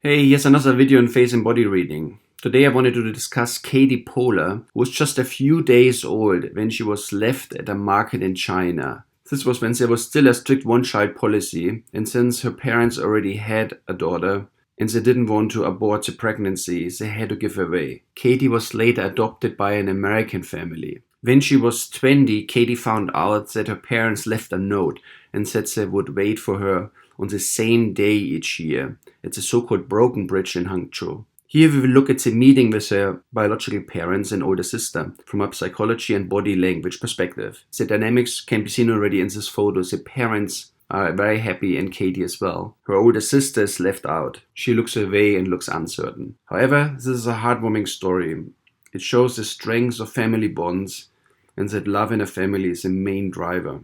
Hey, here's another video on face and body reading. Today I wanted to discuss Kati Pohler, who was just a few days old when she was left at a market in China. This was when there was still a strict one-child policy, and since her parents already had a daughter and they didn't want to abort the pregnancy, they had to give away. Kati was later adopted by an American family. When she was 20, Kati found out that her parents left a note and said they would wait for her on the same day each year at the so-called Broken Bridge in Hangzhou. Here we will look at the meeting with her biological parents and older sister from a psychology and body language perspective. The dynamics can be seen already in this photo. The parents are very happy and Kati as well. Her older sister is left out. She looks away and looks uncertain. However, this is a heartwarming story. It shows the strength of family bonds and that love in a family is the main driver.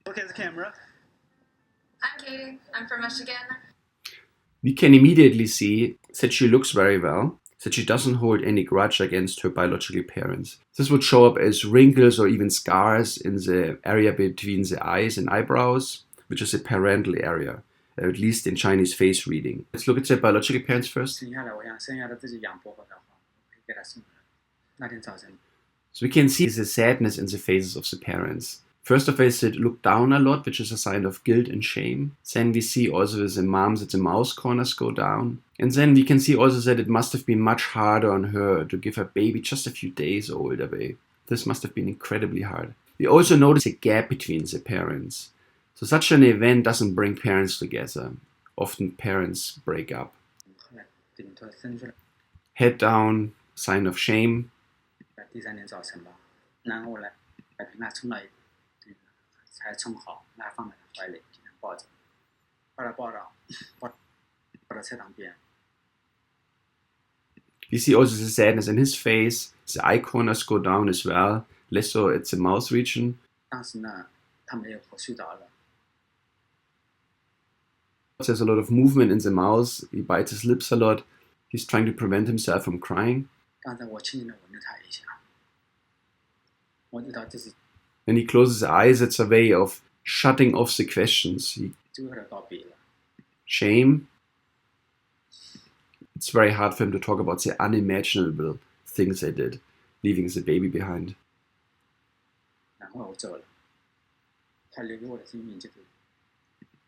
Look at the camera. I'm Kati. I'm from Michigan. We can immediately see that she looks very well, that she doesn't hold any grudge against her biological parents. This would show up as wrinkles or even scars in the area between the eyes and eyebrows, which is the parental area, at least in Chinese face reading. Let's look at the biological parents first. So we can see the sadness in the faces of the parents. First of all, they look down a lot, which is a sign of guilt and shame. Then we see also with the mom that the mouth corners go down. And then we can see also that it must have been much harder on her to give her baby just a few days old away. This must have been incredibly hard. We also notice a gap between the parents. So such an event doesn't bring parents together. Often parents break up. Head down, sign of shame. We see also the sadness in his face. The eye corners go down as well, less so at the mouth region. There's a lot of movement in the mouth. He bites his lips a lot. He's trying to prevent himself from crying. When he closes his eyes, it's a way of shutting off the questions. Shame. It's very hard for him to talk about the unimaginable things they did, leaving the baby behind.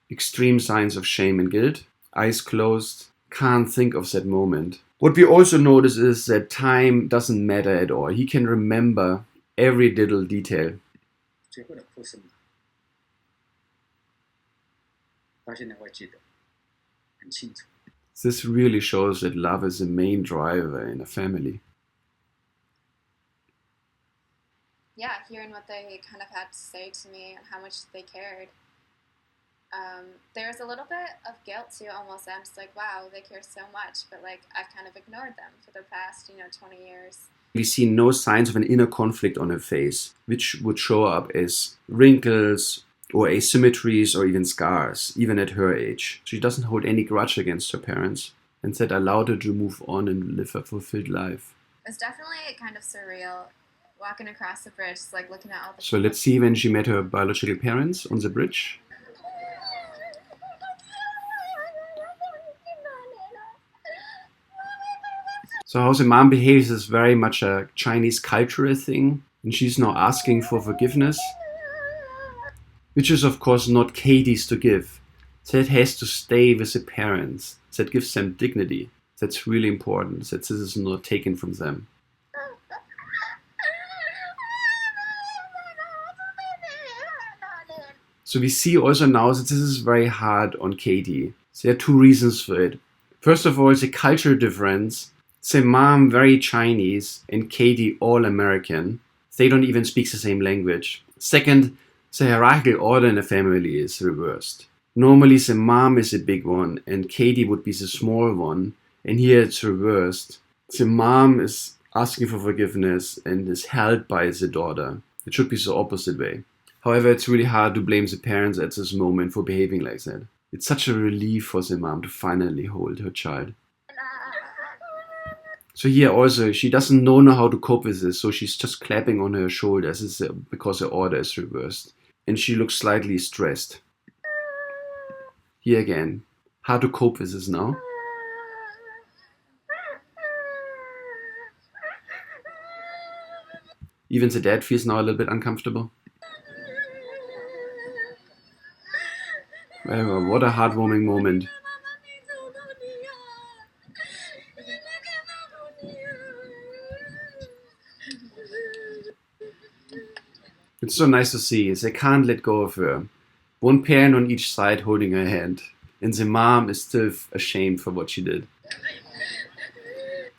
Extreme signs of shame and guilt. Eyes closed. Can't think of that moment. What we also notice is that time doesn't matter at all. He can remember every little detail. This really shows that love is the main driver in a family. Yeah, hearing what they kind of had to say to me and how much they cared. There's a little bit of guilt too, almost. I'm just like, wow, they care so much, but like I've kind of ignored them for the past, 20 years. We see no signs of an inner conflict on her face, which would show up as wrinkles or asymmetries or even scars, even at her age. She doesn't hold any grudge against her parents, and that allowed her to move on and live a fulfilled life. It's definitely kind of surreal walking across the bridge, like looking at all the So let's see when she met her biological parents on the bridge. So how the mom behaves is very much a Chinese cultural thing, and she's now asking for forgiveness, which is of course not Kati's to give. That has to stay with the parents. That gives them dignity. That's really important, that this is not taken from them. So we see also now that this is very hard on Kati. There are two reasons for it. First of all, the cultural difference. The mom very Chinese and Kati all American. They don't even speak the same language. Second, the hierarchical order in the family is reversed. Normally the mom is the big one and Kati would be the small one. And here it's reversed. The mom is asking for forgiveness and is held by the daughter. It should be the opposite way. However, it's really hard to blame the parents at this moment for behaving like that. It's such a relief for the mom to finally hold her child. So here also, she doesn't know how to cope with this, so she's just clapping on her shoulders because the order is reversed. And she looks slightly stressed. Here again, how to cope with this now? Even the dad feels now a little bit uncomfortable. Oh, what a heartwarming moment. It's so nice to see. They can't let go of her. One parent on each side holding her hand. And the mom is still ashamed for what she did.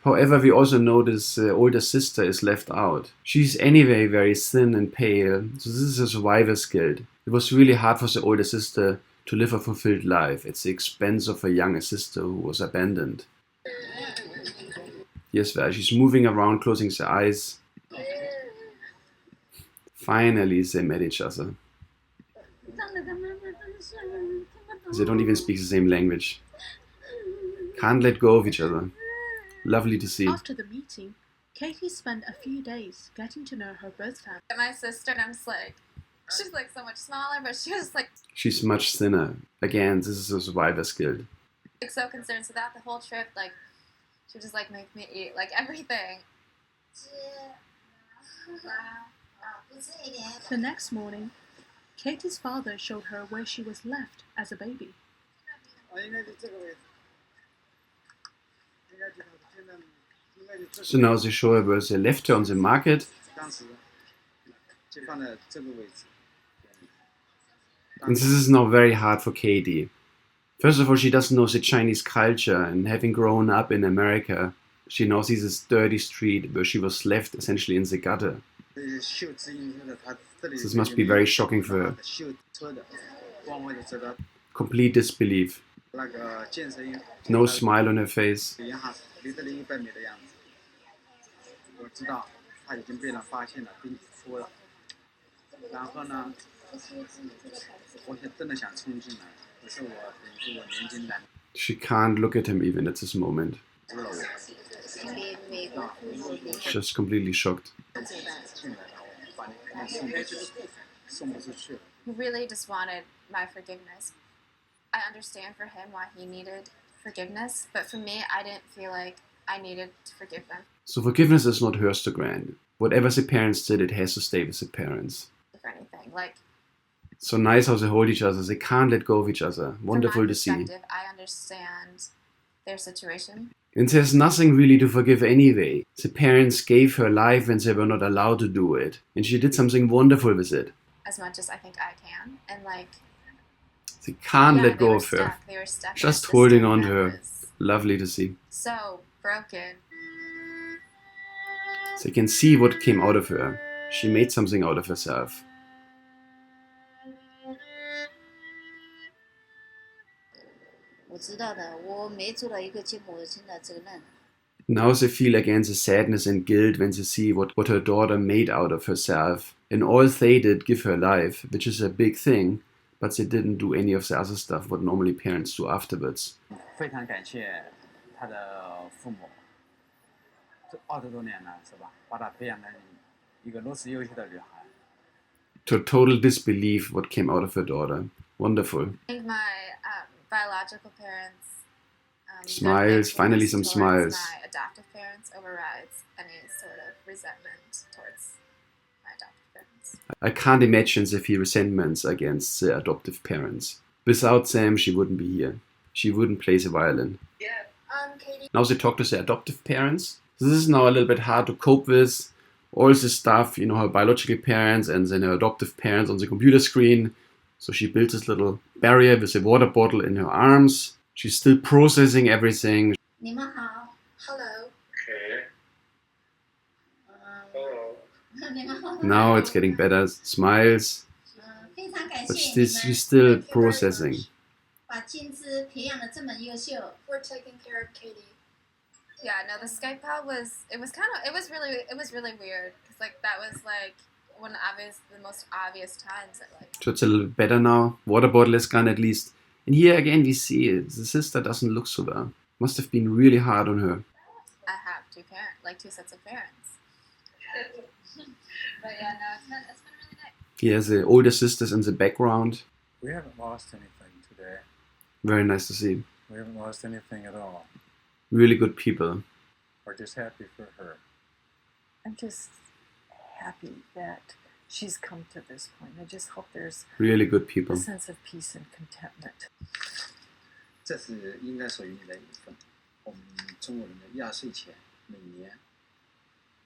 However, we also notice the older sister is left out. She's anyway very thin and pale, so this is a survivor's guilt. It was really hard for the older sister to live a fulfilled life at the expense of her younger sister who was abandoned. Here's where she's moving around, closing her eyes. Finally, they met each other. They don't even speak the same language. Can't let go of each other. Lovely to see. After the meeting, Katie spent a few days getting to know her birth family. My sister, I'm just like, she's like so much smaller, but she was like She's much thinner. Again, this is a survivor's guilt. so concerned. So that the whole trip, like, she would just like make me eat like everything. The next morning, Katie's father showed her where she was left as a baby. So now they show her where they left her on the market. And this is now very hard for Katie. First of all, she doesn't know the Chinese culture, and having grown up in America, she now sees this dirty street where she was left essentially in the gutter. This must be very shocking for her. Complete disbelief. No smile on her face. She can't look at him even at this moment. Just completely shocked. He really just wanted my forgiveness. I understand for him why he needed forgiveness, but for me, I didn't feel like I needed to forgive him. So forgiveness is not hers to grant. Whatever the parents did, it has to stay with the parents. For anything, like, So nice how they hold each other. They can't let go of each other. Wonderful from my to see. perspective, I understand their situation. And there's nothing really to forgive anyway. The parents gave her life when they were not allowed to do it. And she did something wonderful with it. As much as I think I can, and like, They can't yeah, let they go were of her. stuck. They were stuck. Just in a holding system on to that her. was Lovely to see. so broken. They can see what came out of her. She made something out of herself. Now they feel again the sadness and guilt when they see what her daughter made out of herself. And all they did give her life, which is a big thing, but they didn't do any of the other stuff what normally parents do afterwards. 非常感谢他的父母，这20多年了，是吧？把他培养成一个如此优秀的女孩。To total disbelief what came out of her daughter. Wonderful. I think my biological parents Smiles, their finally faithfulness some towards smiles. My adoptive parents overrides any sort of resentment towards my adoptive parents. I can't imagine they feel resentments against the adoptive parents. Without them, she wouldn't be here. She wouldn't play the violin. Katie. Now they talk to the adoptive parents. This is now a little bit hard to cope with. All this stuff, you know, her biological parents and then her adoptive parents on the computer screen. So she built this little barrier with a water bottle in her arms. She's still processing everything. 你们好 Hello. Now it's getting better. Smiles. But she's still processing. We're taking care of Katie. Yeah, no, the Skype call was really weird because like that was like the most obvious times that like. So it's a little bit better now. Water bottle is gone at least. And here again we see it. The sister doesn't look so well. Must have been really hard on her. I have two sets of parents. But yeah, no, it's been really nice. Here's the older sisters in the background. We haven't lost anything today. Very nice to see. We haven't lost anything at all. Really good people. We're just happy for her. I'm just happy that she's come to this point. I just hope there's Really good a people. sense of peace and contentment. 这是应该属于你的一份。我们中国人的压岁钱每年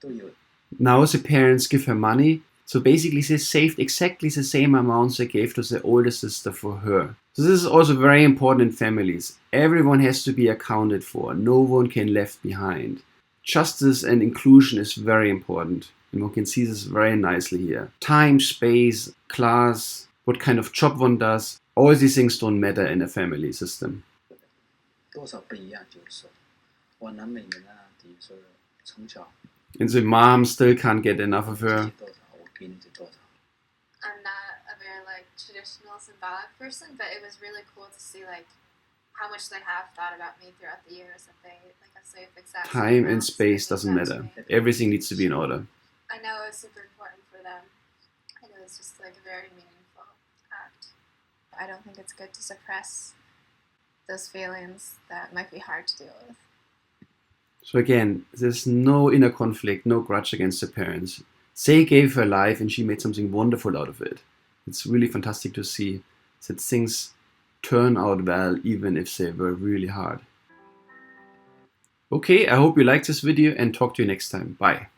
都有。Now the parents give her money. So basically they saved exactly the same amount they gave to the older sister for her. So this is also very important in families. Everyone has to be accounted for. No one can be left behind. Justice and inclusion is very important. And one can see this very nicely here. Time, space, class, what kind of job one does. All these things don't matter in a family system. 多少不一样，就是说，我男每年呢，比如说从小 And the mom still can't get enough of her. 多少，我给你多少。I'm not a very like traditional symbolic person, but it was really cool to see like how much they have thought about me throughout the years. That they like I say exact same Time and amounts space they doesn't gave out to matter. me. Everything needs to be in order. I know it was super important for them, and it was just like a very meaningful act. I don't think it's good to suppress those feelings that might be hard to deal with. So again, there's no inner conflict, no grudge against the parents. They gave her life and she made something wonderful out of it. It's really fantastic to see that things turn out well even if they were really hard. Okay, I hope you liked this video and talk to you next time. Bye.